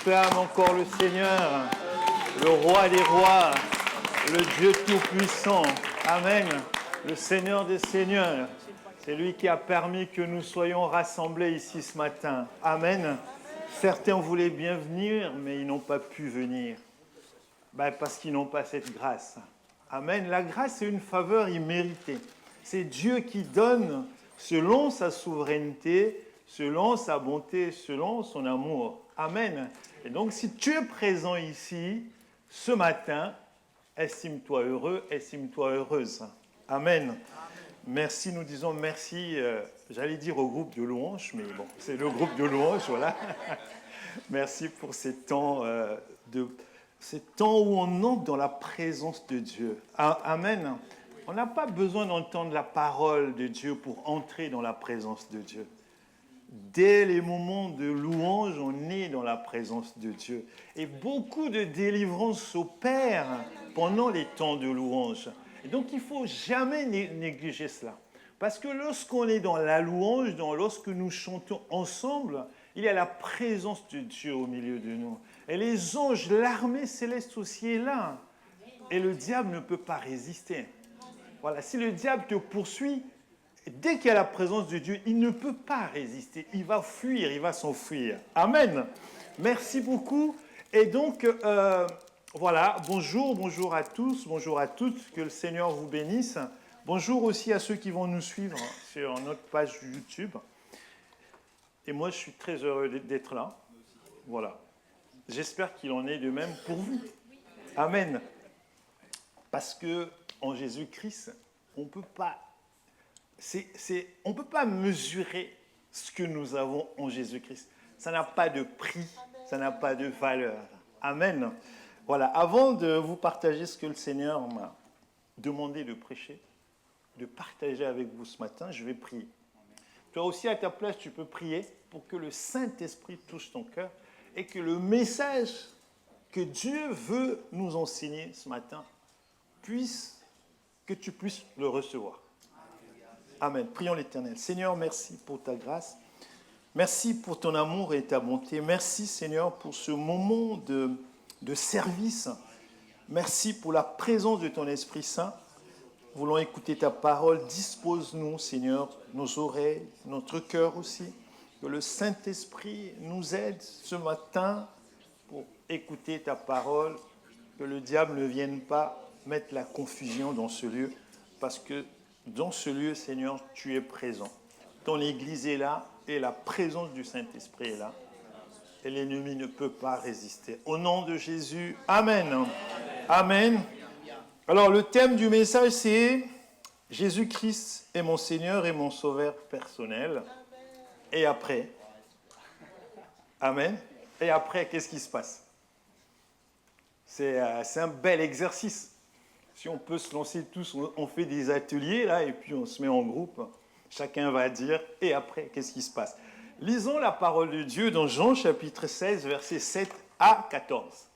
acclame encore le Seigneur, le roi des rois, le Dieu tout-puissant. Amen. Le Seigneur des seigneurs. C'est lui qui a permis que nous soyons rassemblés ici ce matin. Amen. Certains voulaient bien venir, mais ils n'ont pas pu venir. Parce qu'ils n'ont pas cette grâce. Amen. La grâce, c'est une faveur imméritée. C'est Dieu qui donne selon sa souveraineté, selon sa bonté, selon son amour. Amen. Et donc, si tu es présent ici, ce matin, estime-toi heureux, estime-toi heureuse. Amen. Merci, nous disons merci, j'allais dire au groupe de louanges, mais bon, c'est le groupe de louanges, voilà. Merci pour ces temps, où on entre dans la présence de Dieu. Amen. On n'a pas besoin d'entendre la parole de Dieu pour entrer dans la présence de Dieu. Dès les moments de louange, on est dans la présence de Dieu. Et beaucoup de délivrance s'opère pendant les temps de louange. Et donc, il ne faut jamais négliger cela. Parce que lorsqu'on est dans la louange, lorsque nous chantons ensemble, il y a la présence de Dieu au milieu de nous. Et les anges, l'armée céleste aussi est là. Et le diable ne peut pas résister. Voilà, si le diable te poursuit, dès qu'il y a la présence de Dieu, il ne peut pas résister. Il va fuir, il va s'enfuir. Amen. Merci beaucoup. Et donc, voilà, bonjour à tous, bonjour à toutes. Que le Seigneur vous bénisse. Bonjour aussi à ceux qui vont nous suivre sur notre page YouTube. Et moi, je suis très heureux d'être là. Voilà. J'espère qu'il en est de même pour vous. Amen. Parce que en Jésus-Christ, on ne peut pas mesurer ce que nous avons en Jésus-Christ. Ça n'a pas de prix, ça n'a pas de valeur. Amen. Voilà, avant de vous partager ce que le Seigneur m'a demandé de prêcher, de partager avec vous ce matin, je vais prier. Toi aussi, à ta place, tu peux prier pour que le Saint-Esprit touche ton cœur et que le message que Dieu veut nous enseigner ce matin, que tu puisses le recevoir. Amen. Prions l'Éternel. Seigneur, merci pour ta grâce. Merci pour ton amour et ta bonté. Merci, Seigneur, pour ce moment de service. Merci pour la présence de ton Esprit Saint. Nous voulons écouter ta parole. Dispose-nous, Seigneur, nos oreilles, notre cœur aussi. Que le Saint-Esprit nous aide ce matin pour écouter ta parole. Que le diable ne vienne pas mettre la confusion dans ce lieu. Parce que dans ce lieu, Seigneur, tu es présent. Ton Église est là et la présence du Saint-Esprit est là. Et l'ennemi ne peut pas résister. Au nom de Jésus, Amen. Amen. Alors, le thème du message, c'est « Jésus-Christ est mon Seigneur et mon Sauveur personnel. » Et après, Amen. Et après, qu'est-ce qui se passe? C'est un bel exercice. Si on peut se lancer tous, on fait des ateliers, là, et puis on se met en groupe. Chacun va dire, et après, qu'est-ce qui se passe? Lisons la parole de Dieu dans Jean chapitre 16, versets 7 à 14.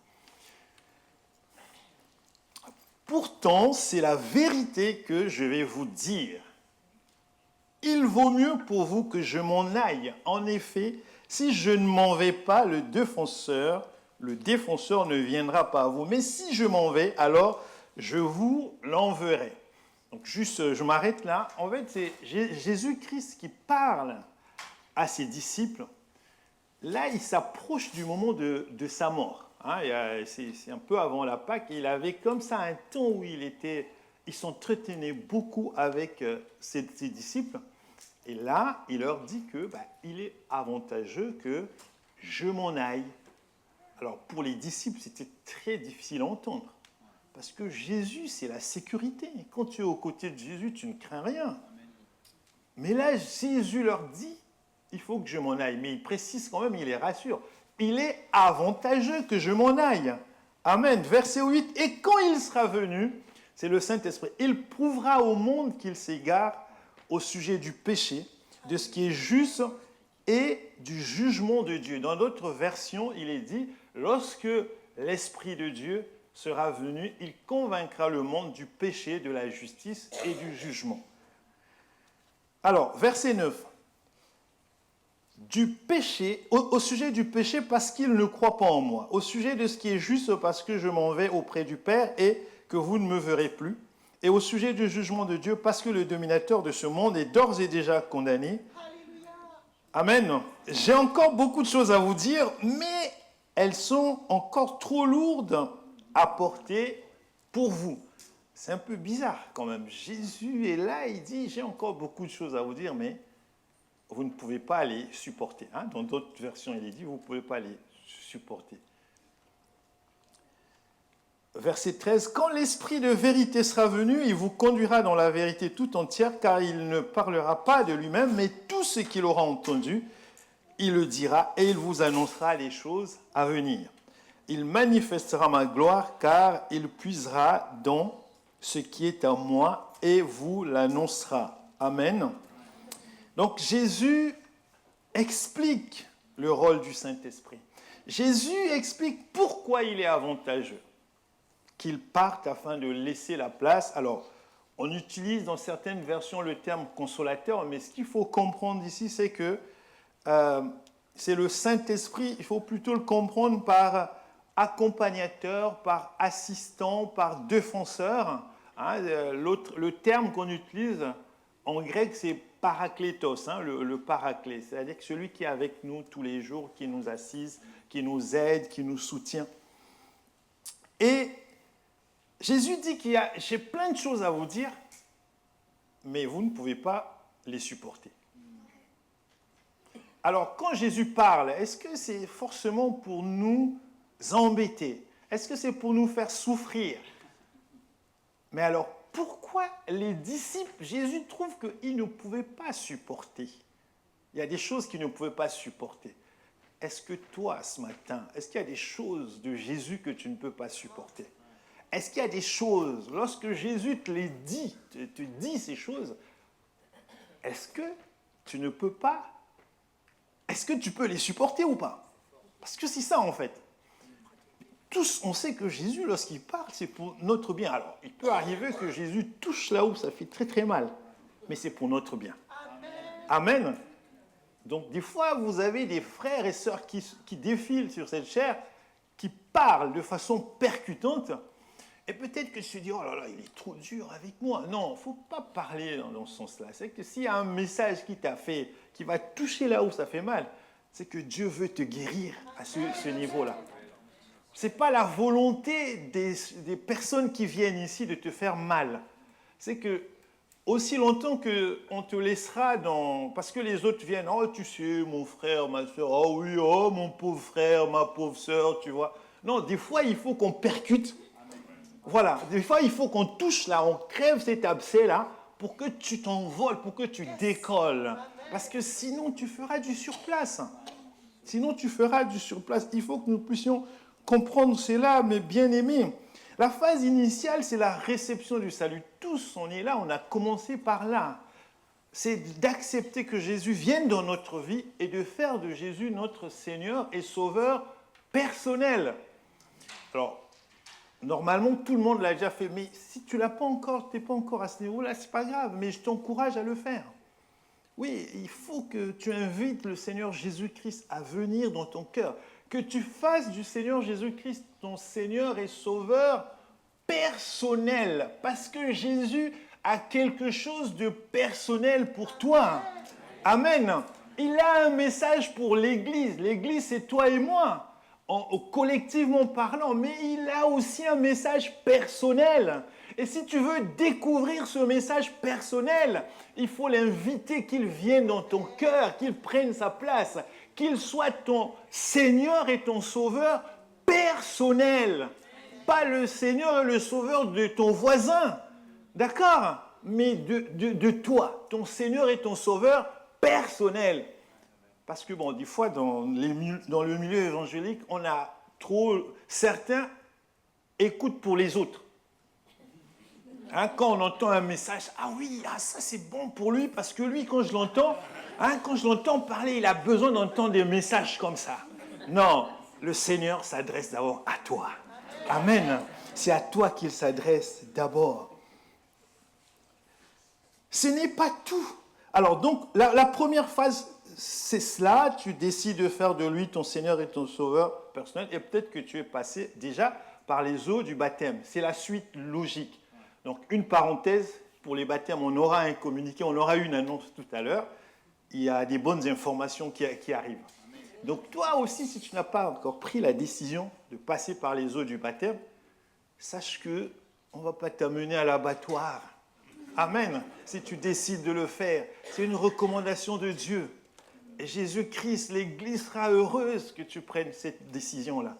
Pourtant, c'est la vérité que je vais vous dire. Il vaut mieux pour vous que je m'en aille. En effet, si je ne m'en vais pas, le défenseur ne viendra pas à vous. Mais si je m'en vais, alors je vous l'enverrai. Donc juste, je m'arrête là. En fait, c'est Jésus-Christ qui parle à ses disciples. Là, il s'approche du moment de sa mort. Hein, c'est un peu avant la Pâque. Il avait comme ça un temps où il s'entretenait beaucoup avec ses disciples. Et là, il leur dit que il est avantageux que je m'en aille. Alors, pour les disciples, c'était très difficile à entendre. Parce que Jésus, c'est la sécurité. Quand tu es aux côtés de Jésus, tu ne crains rien. Mais là, Jésus leur dit, il faut que je m'en aille. Mais il précise quand même, il les rassure. Il est avantageux que je m'en aille. Amen. Verset 8. Et quand il sera venu, c'est le Saint-Esprit, il prouvera au monde qu'il s'égare au sujet du péché, de ce qui est juste et du jugement de Dieu. Dans d'autres versions, il est dit, lorsque l'Esprit de Dieu sera venu, il convaincra le monde du péché, de la justice et du jugement. Alors, verset 9. du péché, au sujet du péché parce qu'il ne croit pas en moi, au sujet de ce qui est juste parce que je m'en vais auprès du Père et que vous ne me verrez plus, et au sujet du jugement de Dieu parce que le dominateur de ce monde est d'ores et déjà condamné. Amen. J'ai encore beaucoup de choses à vous dire, mais elles sont encore trop lourdes à porter pour vous. C'est un peu bizarre quand même. Jésus est là, il dit, j'ai encore beaucoup de choses à vous dire, mais vous ne pouvez pas les supporter. Hein? Dans d'autres versions, il est dit, vous ne pouvez pas les supporter. Verset 13, « Quand l'Esprit de vérité sera venu, il vous conduira dans la vérité tout entière, car il ne parlera pas de lui-même, mais tout ce qu'il aura entendu, il le dira et il vous annoncera les choses à venir. Il manifestera ma gloire, car il puisera dans ce qui est à moi et vous l'annoncera. » Amen. Donc Jésus explique le rôle du Saint-Esprit. Jésus explique pourquoi il est avantageux qu'il parte afin de laisser la place. Alors, on utilise dans certaines versions le terme consolateur, mais ce qu'il faut comprendre ici, c'est que c'est le Saint-Esprit, il faut plutôt le comprendre par accompagnateur, par assistant, par défenseur. Hein, le terme qu'on utilise en grec, c'est paraklétos, hein, le paraclet, c'est-à-dire que celui qui est avec nous tous les jours, qui nous assiste, qui nous aide, qui nous soutient. Et Jésus dit j'ai plein de choses à vous dire, mais vous ne pouvez pas les supporter. Alors, quand Jésus parle, est-ce que c'est forcément pour nous embêter? Est-ce que c'est pour nous faire souffrir? Mais alors, pourquoi les disciples, Jésus trouve qu'ils ne pouvaient pas supporter? Il y a des choses qu'ils ne pouvaient pas supporter. Est-ce que toi, ce matin, est-ce qu'il y a des choses de Jésus que tu ne peux pas supporter? Est-ce qu'il y a des choses, lorsque Jésus te les dit, te dit ces choses, est-ce que tu ne peux pas, est-ce que tu peux les supporter ou pas? Parce que c'est ça en fait. Tous, on sait que Jésus, lorsqu'il parle, c'est pour notre bien. Alors, il peut arriver que Jésus touche là où ça fait très très mal, mais c'est pour notre bien. Amen. Amen. Donc, des fois, vous avez des frères et sœurs qui défilent sur cette chair, qui parlent de façon percutante, et peut-être que tu te dis, oh là là, il est trop dur avec moi. Non, il ne faut pas parler dans ce sens-là. C'est que s'il y a un message qui t'a fait, qui va toucher là où ça fait mal, c'est que Dieu veut te guérir à ce niveau-là. Ce n'est pas la volonté des personnes qui viennent ici de te faire mal. C'est que aussi longtemps qu'on te laissera dans... Parce que les autres viennent, oh tu sais, mon frère, ma soeur, oh oui, oh mon pauvre frère, ma pauvre soeur, tu vois. Non, des fois, il faut qu'on percute. Voilà, des fois, il faut qu'on touche là, on crève cet abcès-là pour que tu t'envoles, pour que tu décolles. Parce que sinon, tu feras du surplace. Sinon, tu feras du surplace. Il faut que nous puissions comprendre cela, mes bien-aimés. La phase initiale, c'est la réception du salut. Tous, on est là, on a commencé par là. C'est d'accepter que Jésus vienne dans notre vie et de faire de Jésus notre Seigneur et Sauveur personnel. Alors, normalement, tout le monde l'a déjà fait, mais si tu l'as pas encore, tu n'es pas encore à ce niveau-là, c'est pas grave, mais je t'encourage à le faire. Oui, il faut que tu invites le Seigneur Jésus-Christ à venir dans ton cœur, que tu fasses du Seigneur Jésus-Christ ton Seigneur et Sauveur personnel, parce que Jésus a quelque chose de personnel pour toi. Amen. Il a un message pour l'Église. L'Église, c'est toi et moi. Collectivement parlant, mais il a aussi un message personnel. Et si tu veux découvrir ce message personnel, il faut l'inviter qu'il vienne dans ton cœur, qu'il prenne sa place, qu'il soit ton Seigneur et ton Sauveur personnel. Pas le Seigneur et le Sauveur de ton voisin, d'accord? Mais de toi, ton Seigneur et ton Sauveur personnel. Parce que, bon, des fois, dans le milieu évangélique, on a trop... Certains écoutent pour les autres. Hein, quand on entend un message, ah oui, ça c'est bon pour lui, parce que lui, quand je l'entends parler, il a besoin d'entendre des messages comme ça. Non, le Seigneur s'adresse d'abord à toi. Amen. C'est à toi qu'il s'adresse d'abord. Ce n'est pas tout. Alors donc, la première phase... c'est cela, tu décides de faire de lui ton Seigneur et ton Sauveur personnel, et peut-être que tu es passé déjà par les eaux du baptême. C'est la suite logique. Donc, une parenthèse, pour les baptêmes, on aura un communiqué, on aura une annonce tout à l'heure. Il y a des bonnes informations qui arrivent. Donc, toi aussi, si tu n'as pas encore pris la décision de passer par les eaux du baptême, sache qu'on ne va pas t'amener à l'abattoir. Amen. Si tu décides de le faire, c'est une recommandation de Dieu. Et Jésus-Christ, l'Église sera heureuse que tu prennes cette décision-là.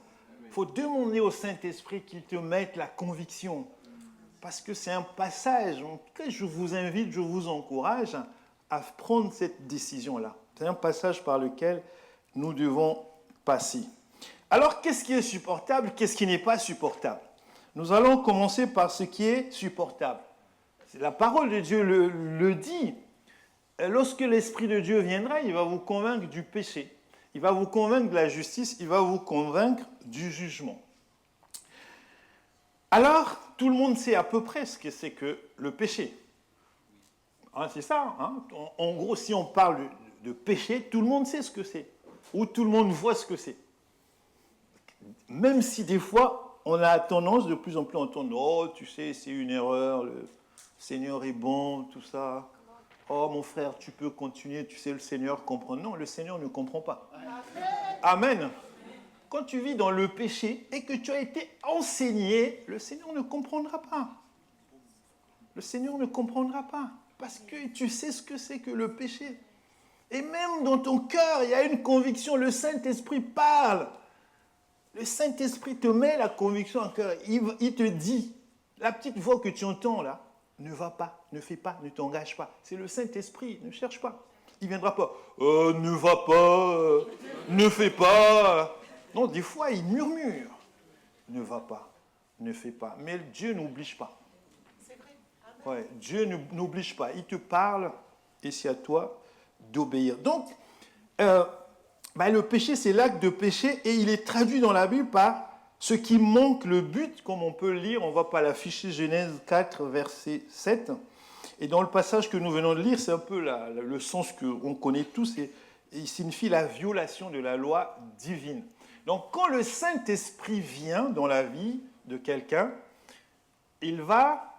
Il faut demander au Saint-Esprit qu'il te mette la conviction. Parce que c'est un passage. En tout cas, je vous invite, je vous encourage à prendre cette décision-là. C'est un passage par lequel nous devons passer. Alors, qu'est-ce qui est supportable? Qu'est-ce qui n'est pas supportable? Nous allons commencer par ce qui est supportable. La parole de Dieu le dit. Lorsque l'Esprit de Dieu viendra, il va vous convaincre du péché. Il va vous convaincre de la justice. Il va vous convaincre du jugement. Alors, tout le monde sait à peu près ce que c'est que le péché. Hein, c'est ça. Hein? En gros, si on parle de péché, tout le monde sait ce que c'est. Ou tout le monde voit ce que c'est. Même si des fois, on a tendance de plus en plus à entendre « Oh, tu sais, c'est une erreur, le Seigneur est bon, tout ça. Oh, mon frère, tu peux continuer, tu sais, le Seigneur comprend. » Non, le Seigneur ne comprend pas. Amen. Quand tu vis dans le péché et que tu as été enseigné, le Seigneur ne comprendra pas. Le Seigneur ne comprendra pas. Parce que tu sais ce que c'est que le péché. Et même dans ton cœur, il y a une conviction. Le Saint-Esprit parle. Le Saint-Esprit te met la conviction en cœur. Il te dit, la petite voix que tu entends là, ne va pas, ne fais pas, ne t'engage pas. C'est le Saint-Esprit, ne cherche pas. Il ne viendra pas, ne va pas, ne fais pas. Non, des fois, il murmure. Ne va pas, ne fais pas. Mais Dieu n'oblige pas. C'est vrai. Ouais, Dieu n'oblige pas. Il te parle et c'est à toi d'obéir. Donc, le péché, c'est l'acte de péché et il est traduit dans la Bible par ce qui manque le but, comme on peut le lire. On ne va pas l'afficher, Genèse 4, verset 7. Et dans le passage que nous venons de lire, c'est un peu le sens qu'on connaît tous. Il signifie la violation de la loi divine. Donc, quand le Saint-Esprit vient dans la vie de quelqu'un, il va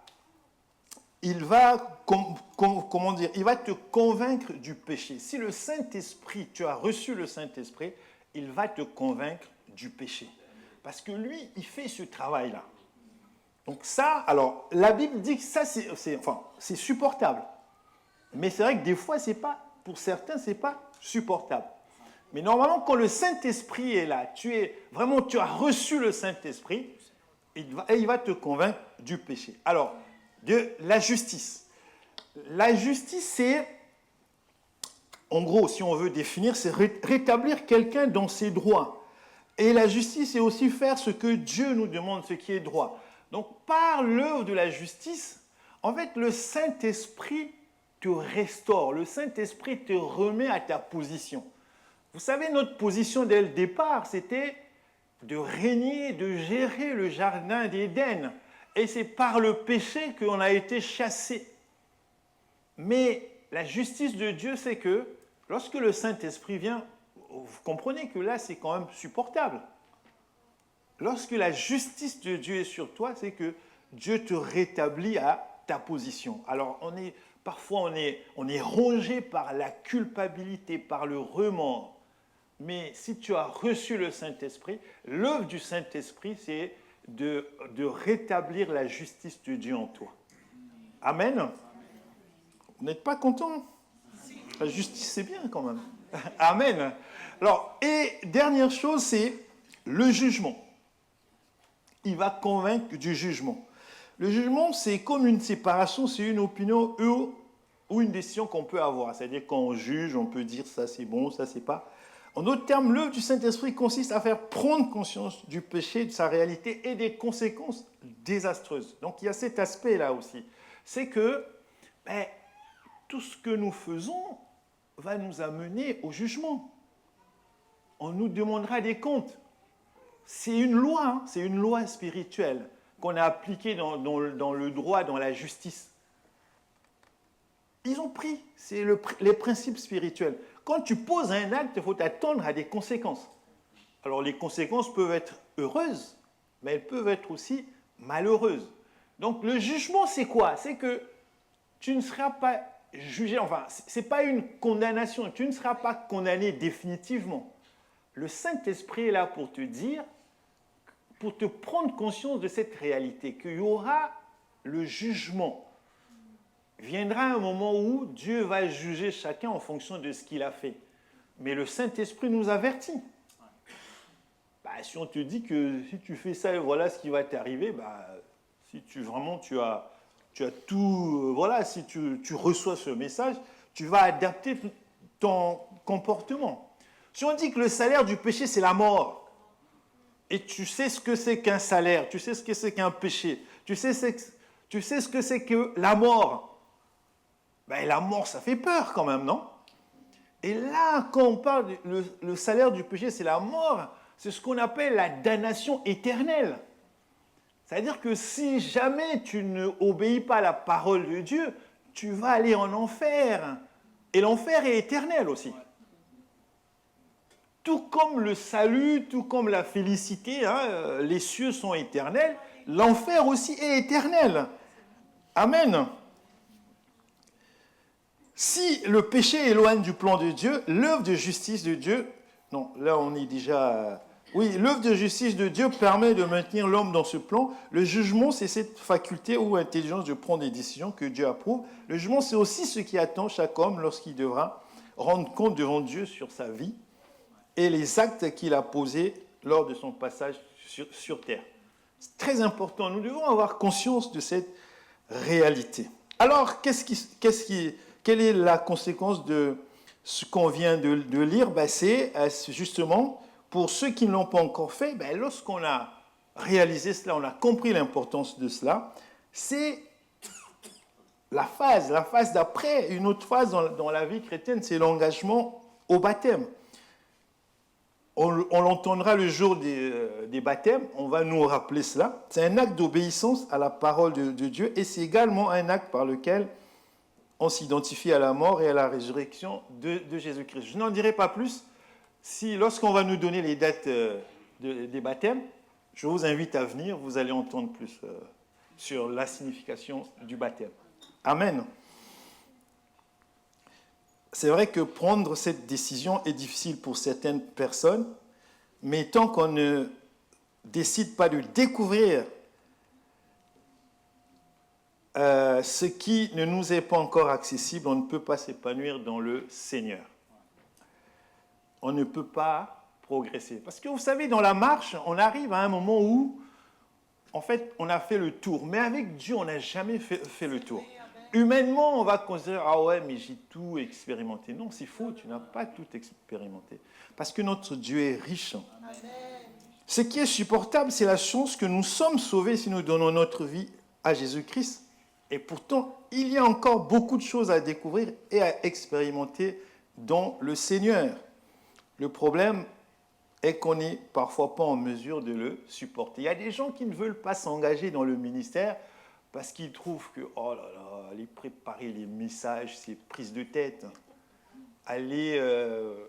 te convaincre du péché. Si le Saint-Esprit, tu as reçu le Saint-Esprit, il va te convaincre du péché. Parce que lui, il fait ce travail-là. Donc ça, alors, la Bible dit que ça, c'est supportable. Mais c'est vrai que des fois, pour certains, ce n'est pas supportable. Mais normalement, quand le Saint-Esprit est là, tu as reçu le Saint-Esprit, il va te convaincre du péché. Alors, de la justice. La justice, c'est, en gros, si on veut définir, c'est rétablir quelqu'un dans ses droits. Et la justice, c'est aussi faire ce que Dieu nous demande, ce qui est droit. Donc, par l'œuvre de la justice, en fait, le Saint-Esprit te restaure. Le Saint-Esprit te remet à ta position. Vous savez, notre position dès le départ, c'était de régner, de gérer le jardin d'Éden. Et c'est par le péché qu'on a été chassé. Mais la justice de Dieu, c'est que lorsque le Saint-Esprit vient, vous comprenez que là, c'est quand même supportable. Lorsque la justice de Dieu est sur toi, c'est que Dieu te rétablit à ta position. Alors, parfois, on est rongé par la culpabilité, par le remords. Mais si tu as reçu le Saint-Esprit, l'œuvre du Saint-Esprit, c'est de rétablir la justice de Dieu en toi. Amen. Vous n'êtes pas content? La justice, c'est bien quand même. Amen. Alors, et dernière chose, c'est le jugement. Il va convaincre du jugement. Le jugement, c'est comme une séparation, c'est une opinion ou une décision qu'on peut avoir. C'est-à-dire quand on juge, on peut dire ça c'est bon, ça c'est pas. En d'autres termes, l'œuvre du Saint-Esprit consiste à faire prendre conscience du péché, de sa réalité et des conséquences désastreuses. Donc il y a cet aspect-là aussi. C'est que tout ce que nous faisons va nous amener au jugement. On nous demandera des comptes. C'est une loi, c'est une loi spirituelle qu'on a appliquée dans le droit, dans la justice. Ils ont pris, c'est les principes spirituels. quand tu poses un acte, il faut t'attendre à des conséquences. Alors les conséquences peuvent être heureuses, mais elles peuvent être aussi malheureuses. Donc le jugement, c'est quoi? C'est que tu ne seras pas jugé, enfin, ce n'est pas une condamnation, tu ne seras pas condamné définitivement. Le Saint-Esprit est là pour te dire, pour te prendre conscience de cette réalité, qu'il y aura le jugement. Viendra un moment où Dieu va juger chacun en fonction de ce qu'il a fait. Mais le Saint-Esprit nous avertit. Si on te dit que si tu fais ça, voilà ce qui va t'arriver, si tu as tout, si tu reçois ce message, tu vas adapter ton comportement. Si on dit que le salaire du péché, c'est la mort, et tu sais ce que c'est qu'un salaire, tu sais ce que c'est qu'un péché, tu sais ce que c'est que la mort, la mort, ça fait peur quand même, non? Et là, quand on parle, le salaire du péché, c'est la mort, c'est ce qu'on appelle la damnation éternelle. C'est-à-dire que si jamais tu ne obéis pas à la parole de Dieu, tu vas aller en enfer. Et l'enfer est éternel aussi. Tout comme le salut, tout comme la félicité, les cieux sont éternels, l'enfer aussi est éternel. Amen. Si le péché éloigne du plan de Dieu, l'œuvre de justice de Dieu, non, là on est déjà... Oui, l'œuvre de justice de Dieu permet de maintenir l'homme dans ce plan. Le jugement, c'est cette faculté ou intelligence de prendre des décisions que Dieu approuve. Le jugement, c'est aussi ce qui attend chaque homme lorsqu'il devra rendre compte devant Dieu sur sa vie et les actes qu'il a posés lors de son passage sur terre. C'est très important. Nous devons avoir conscience de cette réalité. Alors, quelle est la conséquence de ce qu'on vient de lire? C'est justement, pour ceux qui ne l'ont pas encore fait, lorsqu'on a réalisé cela, on a compris l'importance de cela, c'est la phase d'après. Une autre phase dans la vie chrétienne, c'est l'engagement au baptême. On l'entendra le jour des baptêmes, on va nous rappeler cela. C'est un acte d'obéissance à la parole de Dieu et c'est également un acte par lequel on s'identifie à la mort et à la résurrection de Jésus-Christ. Je n'en dirai pas plus. Lorsqu'on va nous donner les dates des baptêmes, je vous invite à venir, vous allez entendre plus sur la signification du baptême. Amen. C'est vrai que prendre cette décision est difficile pour certaines personnes, mais tant qu'on ne décide pas de découvrir ce qui ne nous est pas encore accessible, on ne peut pas s'épanouir dans le Seigneur. On ne peut pas progresser. Parce que vous savez, dans la marche, on arrive à un moment où, en fait, on a fait le tour. Mais avec Dieu, on n'a jamais fait le tour. Humainement, on va considérer, ah ouais, mais j'ai tout expérimenté. Non, c'est faux, tu n'as pas tout expérimenté. Parce que notre Dieu est riche. Ce qui est supportable, c'est la chance que nous sommes sauvés si nous donnons notre vie à Jésus-Christ. Et pourtant, il y a encore beaucoup de choses à découvrir et à expérimenter dans le Seigneur. Le problème est qu'on n'est parfois pas en mesure de le supporter. Il y a des gens qui ne veulent pas s'engager dans le ministère parce qu'ils trouvent que, oh là là, aller préparer les messages, c'est prise de tête. Aller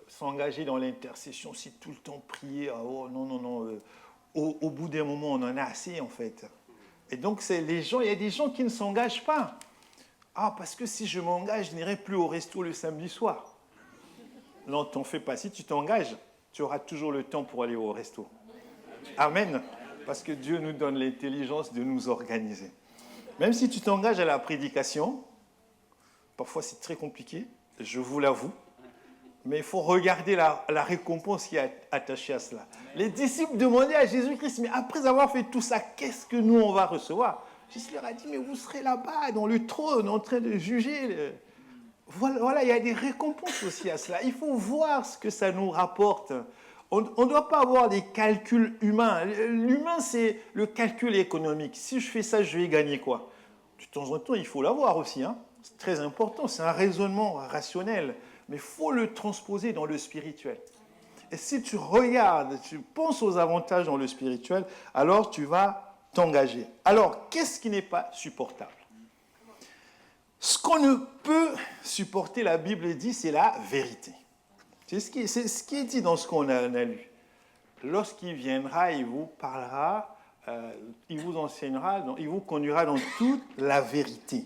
s'engager dans l'intercession, c'est tout le temps prier. Oh non, non, non. Au bout d'un moment, on en a assez, en fait. Et donc, il y a des gens qui ne s'engagent pas. Ah, parce que si je m'engage, je n'irai plus au resto le samedi soir. Non, t'en fais pas. Si tu t'engages, tu auras toujours le temps pour aller au resto. Amen. Parce que Dieu nous donne l'intelligence de nous organiser. Même si tu t'engages à la prédication, parfois c'est très compliqué, je vous l'avoue, mais il faut regarder la récompense qui est attachée à cela. Les disciples demandaient à Jésus-Christ, mais après avoir fait tout ça, qu'est-ce que nous on va recevoir? Jésus leur a dit, mais vous serez là-bas, dans le trône, en train de juger. Voilà, il y a des récompenses aussi à cela. Il faut voir ce que ça nous rapporte. On ne doit pas avoir des calculs humains. L'humain, c'est le calcul économique. Si je fais ça, je vais gagner quoi? De temps en temps, il faut l'avoir aussi. C'est très important. C'est un raisonnement rationnel. Mais il faut le transposer dans le spirituel. Et si tu regardes, tu penses aux avantages dans le spirituel, alors tu vas t'engager. Alors, qu'est-ce qui n'est pas supportable? Ce qu'on ne peut supporter, la Bible dit, c'est la vérité. C'est ce qui est dit dans ce qu'on a lu. Lorsqu'il viendra, il vous parlera, il vous enseignera, il vous conduira dans toute la vérité.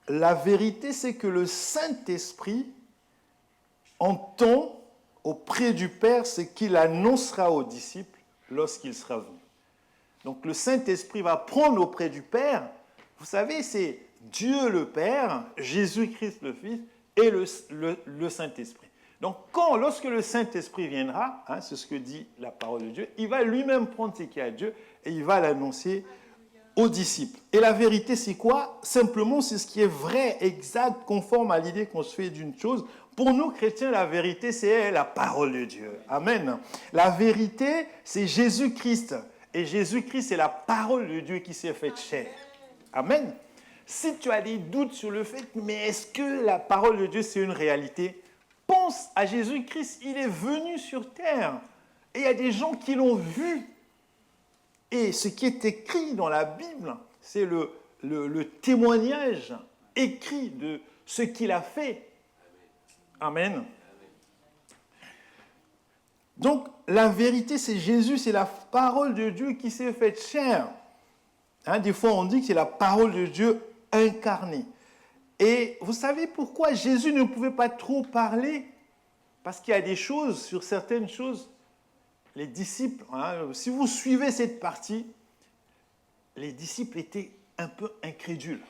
La vérité, c'est que le Saint-Esprit entend auprès du Père ce qu'il annoncera aux disciples lorsqu'il sera venu. Donc le Saint-Esprit va prendre auprès du Père. Vous savez, c'est Dieu le Père, Jésus-Christ le Fils et le Saint-Esprit. Donc lorsque le Saint-Esprit viendra, c'est ce que dit la parole de Dieu, il va lui-même prendre ce qu'il y a à Dieu et il va l'annoncer aux disciples. Et la vérité, c'est quoi? Simplement, c'est ce qui est vrai, exact, conforme à l'idée qu'on se fait d'une chose. Pour nous, chrétiens, la vérité, c'est la parole de Dieu. Amen. La vérité, c'est Jésus-Christ. Et Jésus-Christ, c'est la parole de Dieu qui s'est faite chair. Amen. Si tu as des doutes sur le fait, mais est-ce que la parole de Dieu, c'est une réalité? Pense à Jésus-Christ. Il est venu sur terre. Et il y a des gens qui l'ont vu. Et ce qui est écrit dans la Bible, c'est le témoignage écrit de ce qu'il a fait. Amen. Donc, la vérité, c'est Jésus, c'est la parole de Dieu qui s'est faite chair. Des fois, on dit que c'est la parole de Dieu incarnée. Et vous savez pourquoi Jésus ne pouvait pas trop parler? Parce qu'il y a des choses, sur certaines choses, les disciples, si vous suivez cette partie, les disciples étaient un peu incrédules.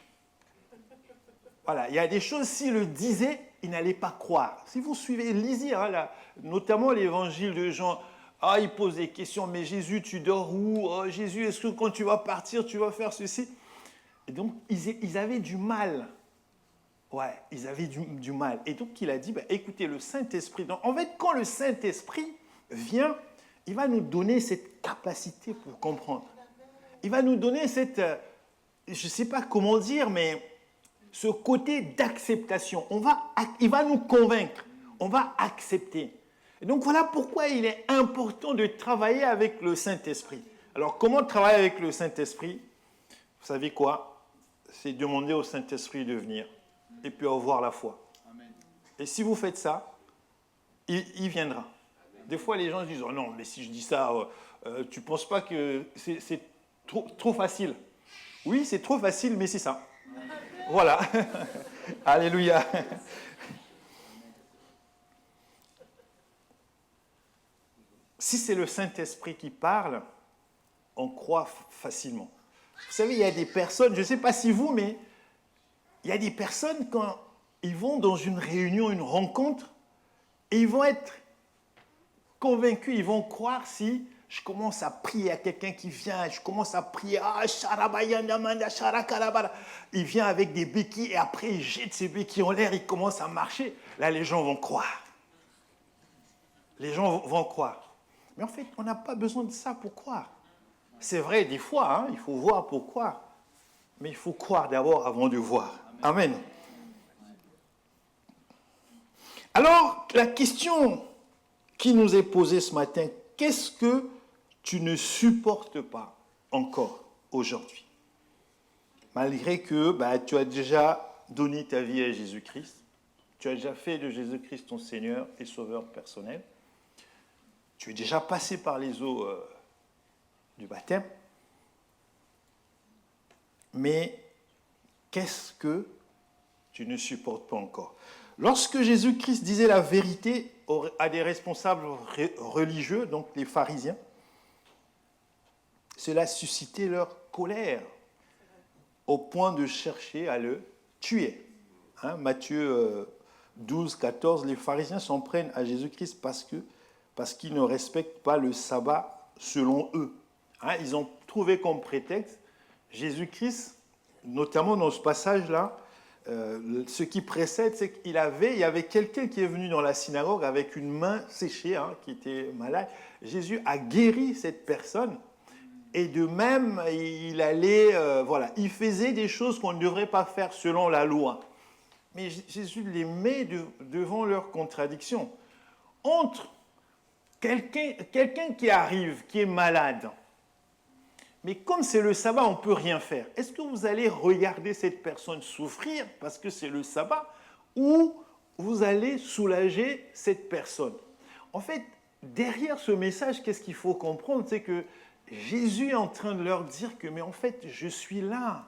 Voilà, il y a des choses, s'il le disait, ils n'allaient pas croire. Si vous suivez, lisez, notamment l'évangile de Jean, il pose des questions, mais Jésus, tu dors où? Jésus, est-ce que quand tu vas partir, tu vas faire ceci? Et donc, ils avaient du mal. Ouais, ils avaient du mal. Et donc, il a dit, écoutez, le Saint-Esprit, en fait, quand le Saint-Esprit vient, il va nous donner cette capacité pour comprendre. Il va nous donner cette, je ne sais pas comment dire, mais ce côté d'acceptation. Il va nous convaincre, on va accepter. Et donc voilà pourquoi il est important de travailler avec le Saint-Esprit. Alors comment travailler avec le Saint-Esprit? Vous savez quoi? C'est demander au Saint-Esprit de venir et puis avoir la foi. Amen. Et si vous faites ça, il viendra. Des fois, les gens disent « Oh non, mais si je dis ça, tu ne penses pas que c'est trop facile ?» Oui, c'est trop facile, mais c'est ça. Voilà. Alléluia. Si c'est le Saint-Esprit qui parle, on croit facilement. Vous savez, il y a des personnes, je ne sais pas si vous, mais il y a des personnes, quand ils vont dans une réunion, une rencontre, et ils vont être convaincus, ils vont croire si je commence à prier à quelqu'un qui vient, je commence à prier, il vient avec des béquilles et après il jette ses béquilles en l'air, il commence à marcher. Là, les gens vont croire. Les gens vont croire. Mais en fait, on n'a pas besoin de ça pour croire. C'est vrai, des fois, il faut voir pour croire. Mais il faut croire d'abord avant de voir. Amen. Alors, la question qui nous est posée ce matin, qu'est-ce que tu ne supportes pas encore aujourd'hui? Malgré que tu as déjà donné ta vie à Jésus-Christ, tu as déjà fait de Jésus-Christ ton Seigneur et Sauveur personnel, tu es déjà passé par les eaux du baptême, mais qu'est-ce que tu ne supportes pas encore? Lorsque Jésus-Christ disait la vérité à des responsables religieux, donc les pharisiens, cela suscitait leur colère au point de chercher à le tuer. Matthieu 12, 14, les pharisiens s'en prennent à Jésus-Christ parce qu'ils ne respectent pas le sabbat selon eux. Ils ont trouvé comme prétexte Jésus-Christ, notamment dans ce passage-là, ce qui précède, c'est qu'il y avait quelqu'un qui est venu dans la synagogue avec une main séchée, qui était malade. Jésus a guéri cette personne et de même, il faisait des choses qu'on ne devrait pas faire selon la loi. Mais Jésus les met devant leur contradiction. Entre quelqu'un qui arrive, qui est malade, mais comme c'est le sabbat, on ne peut rien faire. Est-ce que vous allez regarder cette personne souffrir parce que c'est le sabbat ou vous allez soulager cette personne. En fait, derrière ce message, qu'est-ce qu'il faut comprendre? C'est que Jésus est en train de leur dire que, mais en fait, je suis là.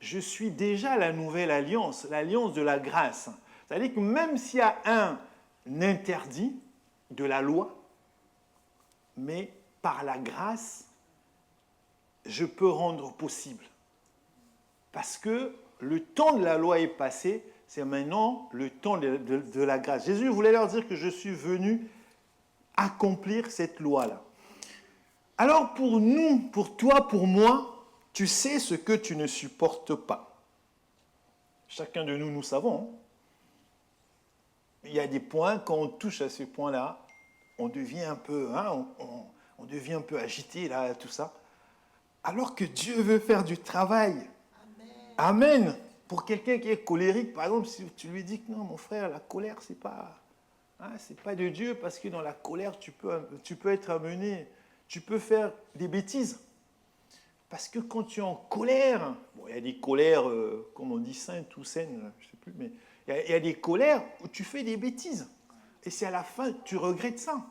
Je suis déjà la nouvelle alliance, l'alliance de la grâce. C'est-à-dire que même s'il y a un interdit de la loi, mais par la grâce, je peux rendre possible. Parce que le temps de la loi est passé, c'est maintenant le temps de la grâce. Jésus voulait leur dire que je suis venu accomplir cette loi-là. Alors pour nous, pour toi, pour moi, tu sais ce que tu ne supportes pas. Chacun de nous, nous savons. Il y a des points, quand on touche à ces points-là, on devient un peu, on devient un peu agité, là, tout ça. Alors que Dieu veut faire du travail. Amen. Amen. Pour quelqu'un qui est colérique, par exemple, si tu lui dis que non, mon frère, la colère, c'est pas de Dieu, parce que dans la colère, tu peux être amené, tu peux faire des bêtises. Parce que quand tu es en colère, bon, il y a des colères, comme on dit, saintes ou saines, je ne sais plus, mais il y a des colères où tu fais des bêtises. Et c'est à la fin, tu regrettes ça.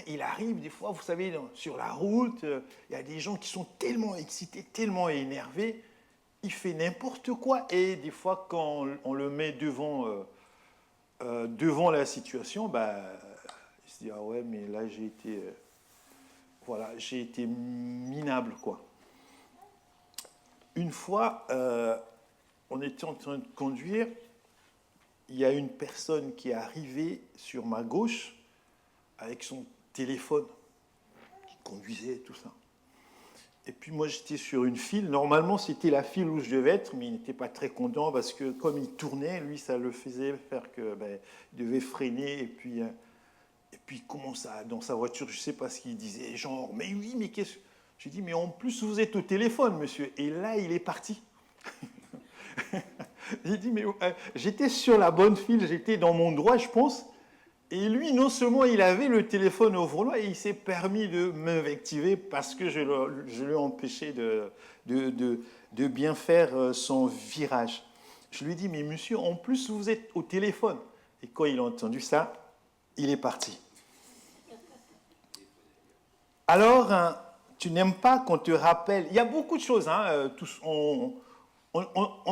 Il arrive des fois, vous savez, sur la route, il y a des gens qui sont tellement excités, tellement énervés, il fait n'importe quoi. Et des fois, quand on le met devant la situation, il se dit, ah ouais, mais là, j'ai été minable, quoi. Une fois, on était en train de conduire, il y a une personne qui est arrivée sur ma gauche avec son téléphone, qui conduisait, tout ça. Et puis moi, j'étais sur une file. Normalement, c'était la file où je devais être, mais il n'était pas très content parce que comme il tournait, lui, ça le faisait faire que il devait freiner. Et puis il commence dans sa voiture, je ne sais pas ce qu'il disait, genre, mais oui, mais qu'est-ce que... J'ai dit, mais en plus, vous êtes au téléphone, monsieur. Et là, il est parti. Il dit, mais j'étais sur la bonne file, j'étais dans mon droit, je pense. Et lui, non seulement il avait le téléphone au volant, et il s'est permis de m'invectiver parce que je lui ai empêché de bien faire son virage. Je lui ai dit, mais monsieur, en plus, vous êtes au téléphone. Et quand il a entendu ça, il est parti. Alors, tu n'aimes pas qu'on te rappelle. Il y a beaucoup de choses, on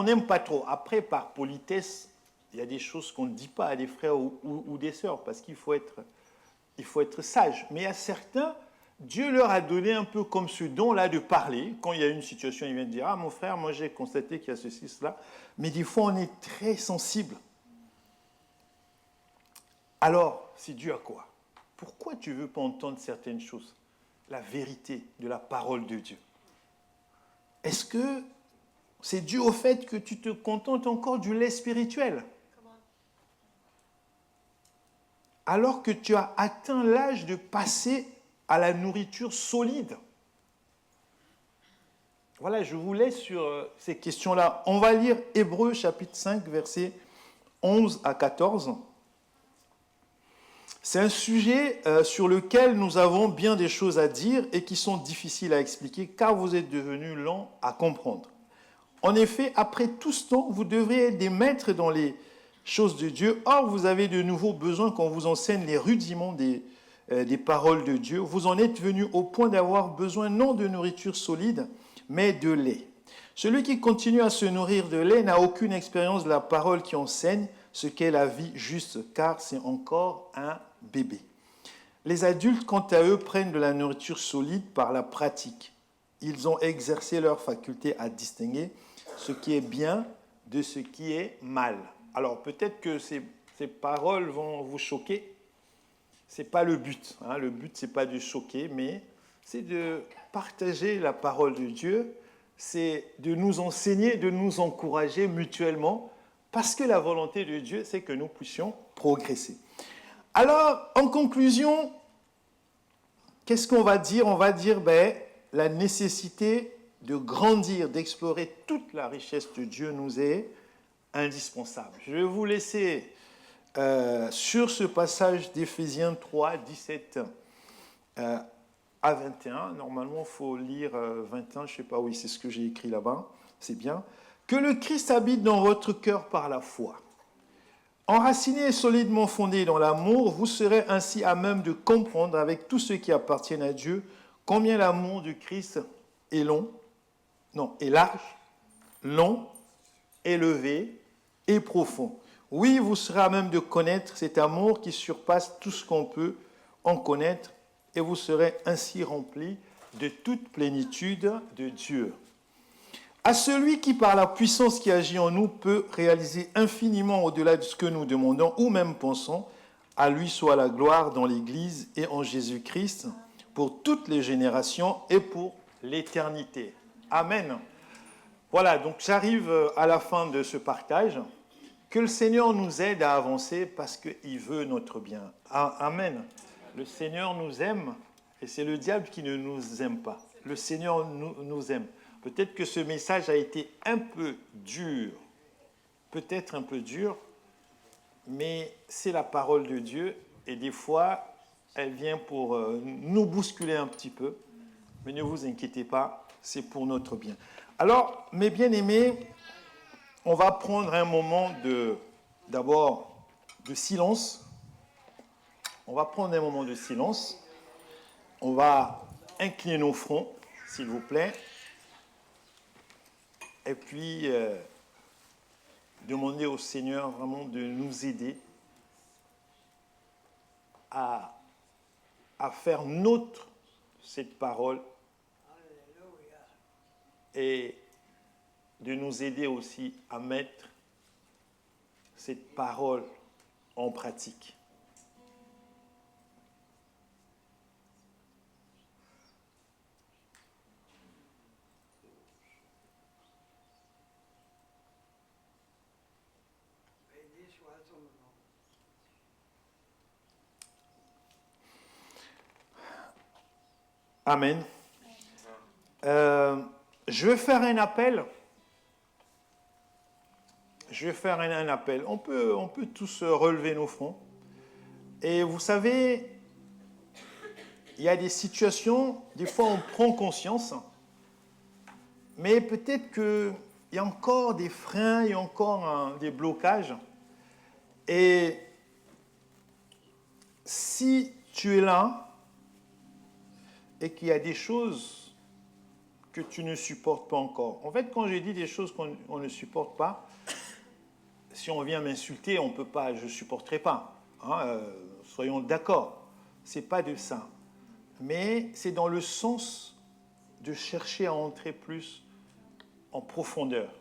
n'aime pas trop. Après, par politesse, il y a des choses qu'on ne dit pas à des frères ou des sœurs, parce qu'il faut être sage. Mais à certains, Dieu leur a donné un peu comme ce don-là de parler. Quand il y a une situation, il vient de dire, ah mon frère, moi j'ai constaté qu'il y a ceci, cela. Mais des fois, on est très sensible. Alors, c'est dû à quoi? Pourquoi tu ne veux pas entendre certaines choses? La vérité de la parole de Dieu. Est-ce que c'est dû au fait que tu te contentes encore du lait spirituel? Alors que tu as atteint l'âge de passer à la nourriture solide. Voilà, je vous laisse sur ces questions-là. On va lire Hébreux chapitre 5, versets 11 à 14. C'est un sujet sur lequel nous avons bien des choses à dire et qui sont difficiles à expliquer car vous êtes devenus lents à comprendre. En effet, après tout ce temps, vous devriez être des maîtres dans les choses de Dieu. Or, vous avez de nouveau besoin qu'on vous enseigne les rudiments des paroles de Dieu. Vous en êtes venus au point d'avoir besoin non de nourriture solide, mais de lait. Celui qui continue à se nourrir de lait n'a aucune expérience de la parole qui enseigne ce qu'est la vie juste, car c'est encore un bébé. Les adultes, quant à eux, prennent de la nourriture solide par la pratique. Ils ont exercé leur faculté à distinguer ce qui est bien de ce qui est mal. Alors peut-être que ces paroles vont vous choquer. Ce n'est pas le but. Le but, ce n'est pas de choquer, mais c'est de partager la parole de Dieu. C'est de nous enseigner, de nous encourager mutuellement, parce que la volonté de Dieu, c'est que nous puissions progresser. Alors, en conclusion, qu'est-ce qu'on va dire? On va dire la nécessité de grandir, d'explorer toute la richesse de Dieu nous est indispensable. Je vais vous laisser sur ce passage d'Éphésiens 3, 17 à 21. Normalement, il faut lire 21, je ne sais pas, oui, c'est ce que j'ai écrit là-bas, c'est bien. Que le Christ habite dans votre cœur par la foi. Enracinés et solidement fondés dans l'amour, vous serez ainsi à même de comprendre avec tous ceux qui appartiennent à Dieu combien l'amour du Christ est est large, long, élevé et profond. Oui, vous serez à même de connaître cet amour qui surpasse tout ce qu'on peut en connaître et vous serez ainsi remplis de toute plénitude de Dieu. À celui qui, par la puissance qui agit en nous, peut réaliser infiniment au-delà de ce que nous demandons ou même pensons, à lui soit la gloire dans l'Église et en Jésus-Christ pour toutes les générations et pour l'éternité. Amen. Voilà, donc j'arrive à la fin de ce partage. Que le Seigneur nous aide à avancer parce qu'il veut notre bien. Amen. Le Seigneur nous aime et c'est le diable qui ne nous aime pas. Le Seigneur nous aime. Peut-être que ce message a été un peu dur, peut-être un peu dur, mais c'est la parole de Dieu et des fois, elle vient pour nous bousculer un petit peu, mais ne vous inquiétez pas, c'est pour notre bien. Alors, mes bien-aimés, on va prendre un moment d'abord de silence. On va prendre un moment de silence. On va incliner nos fronts, s'il vous plaît. Et puis, demander au Seigneur vraiment de nous aider à faire nôtre cette parole et de nous aider aussi à mettre cette parole en pratique. Amen. Je vais faire un appel. Un appel. On peut tous relever nos fronts. Et vous savez, il y a des situations, des fois on prend conscience, mais peut-être qu'il y a encore des freins, il y a encore des blocages. Et si tu es là et qu'il y a des choses que tu ne supportes pas encore. En fait, quand je dis des choses qu'on ne supporte pas, si on vient m'insulter, on peut pas, je ne supporterai pas. Hein, soyons d'accord. Ce n'est pas de ça. Mais c'est dans le sens de chercher à entrer plus en profondeur.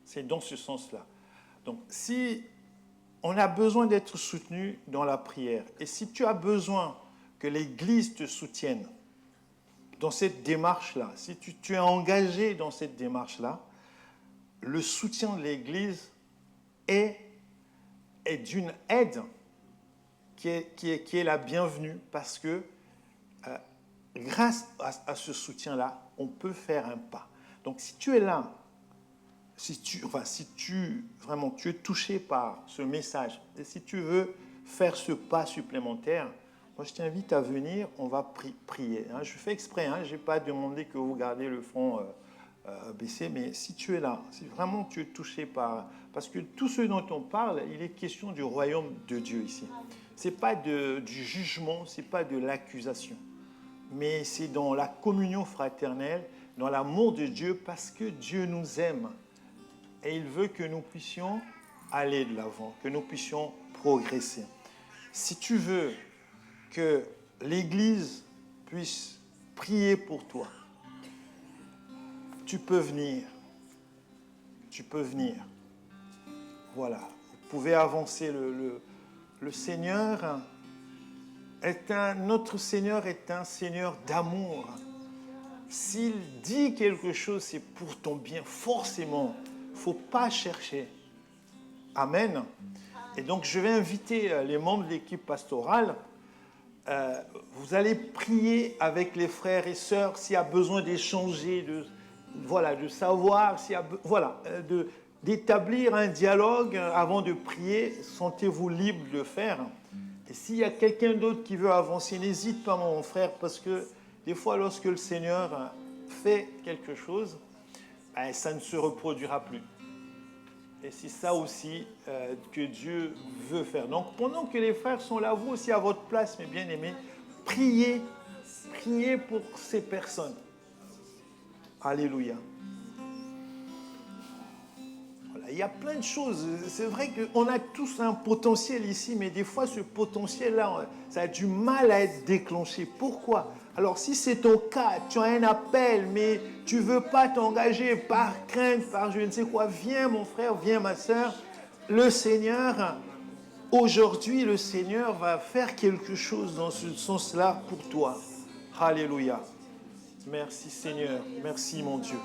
C'est dans ce sens-là. Donc, si on a besoin d'être soutenu dans la prière, et si tu as besoin que l'Église te soutienne dans cette démarche-là, si tu es engagé dans cette démarche-là, le soutien de l'Église est d'une aide qui est la bienvenue parce que grâce à ce soutien-là, on peut faire un pas. Donc si tu es là, si tu es touché par ce message, et si tu veux faire ce pas supplémentaire, moi je t'invite à venir, on va prier. Hein. Je fais exprès, hein, je n'ai pas demandé que vous gardiez le front baissé, mais si tu es là, si vraiment tu es touché par... Parce que tout ce dont on parle, il est question du royaume de Dieu ici. Ce n'est pas du jugement, ce n'est pas de l'accusation, mais c'est dans la communion fraternelle, dans l'amour de Dieu, parce que Dieu nous aime. Et il veut que nous puissions aller de l'avant, que nous puissions progresser. Si tu veux que l'Église puisse prier pour toi, tu peux venir. Tu peux venir. Voilà. Vous pouvez avancer. Le Seigneur notre Seigneur est un Seigneur d'amour. S'il dit quelque chose, c'est pour ton bien, forcément. Il ne faut pas chercher. Amen. Et donc, je vais inviter les membres de l'équipe pastorale. Vous allez prier avec les frères et sœurs s'il y a besoin d'échanger, de savoir, d'établir un dialogue avant de prier. Sentez-vous libre de le faire. Et s'il y a quelqu'un d'autre qui veut avancer, n'hésite pas, mon frère, parce que des fois, lorsque le Seigneur fait quelque chose, ça ne se reproduira plus. Et c'est ça aussi que Dieu veut faire. Donc, pendant que les frères sont là, vous aussi à votre place, mes bien-aimés, priez, priez pour ces personnes. Alléluia. Voilà, il y a plein de choses. C'est vrai qu'on a tous un potentiel ici, mais des fois, ce potentiel-là, ça a du mal à être déclenché. Pourquoi? Alors, si c'est ton cas, tu as un appel, mais tu ne veux pas t'engager par crainte, par je ne sais quoi, viens mon frère, viens ma soeur. Le Seigneur, aujourd'hui, le Seigneur va faire quelque chose dans ce sens-là pour toi. Alléluia. Merci Seigneur. Merci mon Dieu.